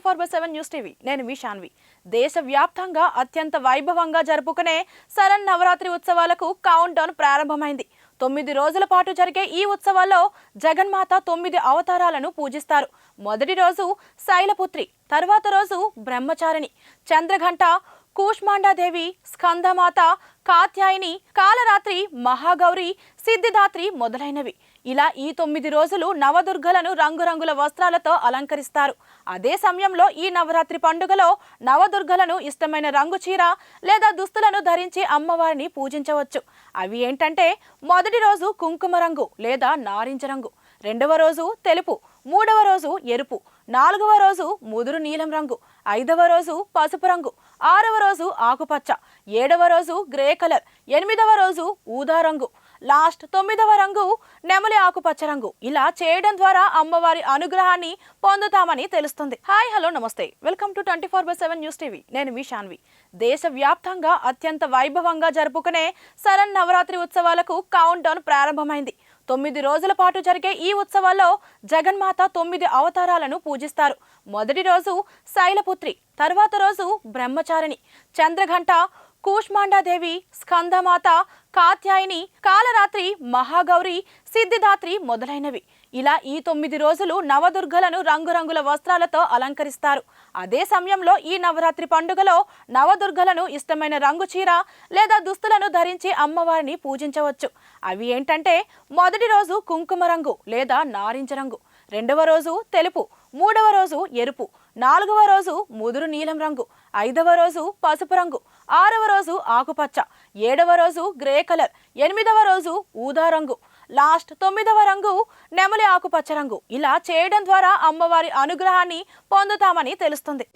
24/7 news TV నేను మీ శాన్వి. దేశవ్యాప్తంగా అత్యంత వైభవంగా జరుపుకునే శరన్నవరాత్రి ఉత్సవాలకు కౌంట్ డౌన్ ప్రారంభమైంది. 9 రోజుల పాటు జరిగే ఈ ఉత్సవాల్లో జగన్మాత 9 అవతారాలను పూజిస్తారు. మొదటి రోజు శైలపుత్రి, తర్వాత రోజు బ్రహ్మచారిణి, చంద్రఘంట, కూష్మాండాదేవి, స్కందమాత, కాత్యాయని, కాలరాత్రి, మహాగౌరి, సిద్ధిదాత్రి మొదలైనవి. ఇలా ఈ 9 రోజులు నవదుర్గలను రంగురంగుల వస్త్రాలతో అలంకరిస్తారు. అదే సమయంలో ఈ నవరాత్రి పండుగలో నవదుర్గలను ఇష్టమైన రంగు చీర లేదా దుస్తులను ధరించి అమ్మవారిని పూజించవచ్చు. అవి ఏంటంటే, మొదటి రోజు కుంకుమ రంగు లేదా నారింజ రంగు, రెండవ రోజు తెలుపు, మూడవ రోజు ఎరుపు, నాలుగవ రోజు ముదురు నీలం రంగు, ఐదవ రోజు పసుపు రంగు, ఆరవ రోజు ఆకుపచ్చ, ఏడవ రోజు గ్రే కలర్, ఎనిమిదవ రోజు ఊదా రంగు, లాస్ట్ 9వ రంగు నెమలి ఆకుపచ్చ రంగు. ఇలా చేయడం ద్వారా అమ్మవారి అనుగ్రహాన్ని పొందుతామని తెలుస్తుంది. హాయ్, హలో, నమస్తే, వెల్కమ్ టు 24/7 న్యూస్ టీవీ. నేను మీ శాన్వి. దేశవ్యాప్తంగా అత్యంత వైభవంగా జరుపుకునే శరన్నవరాత్రి ఉత్సవాలకు కౌంట్ డౌన్ ప్రారంభమైంది. 9 రోజుల పాటు జరిగే ఈ ఉత్సవాల్లో జగన్మాత 9 అవతారాలను పూజిస్తారు. మొదటి రోజు శైలపుత్రి, తర్వాత రోజు బ్రహ్మచారిణి, చంద్రఘంట, కూష్మాండాదేవి, స్కందమాత, కాత్యాయని, కాలరాత్రి, మహాగౌరి, సిద్ధిదాత్రి మొదలైనవి. ఇలా ఈ 9 రోజులు నవదుర్గలను రంగురంగుల వస్త్రాలతో అలంకరిస్తారు. అదే సమయంలో ఈ నవరాత్రి పండుగలో నవదుర్గలను ఇష్టమైన రంగు చీర లేదా దుస్తులను ధరించి అమ్మవారిని పూజించవచ్చు. అవి ఏంటంటే, మొదటి రోజు కుంకుమ రంగు లేదా నారింజ రంగు, రెండవ రోజు తెలుపు, మూడవ రోజు ఎరుపు, నాలుగవ రోజు ముదురు నీలం రంగు, ఐదవ రోజు పసుపు రంగు, ఆరవ రోజు ఆకుపచ్చ, ఏడవ రోజు గ్రే కలర్, ఎనిమిదవ రోజు ఊదా రంగు, లాస్ట్ 9వ రంగు నెమలి ఆకుపచ్చ రంగు. ఇలా చేయడం ద్వారా అమ్మవారి అనుగ్రహాన్ని పొందుతామని తెలుస్తుంది.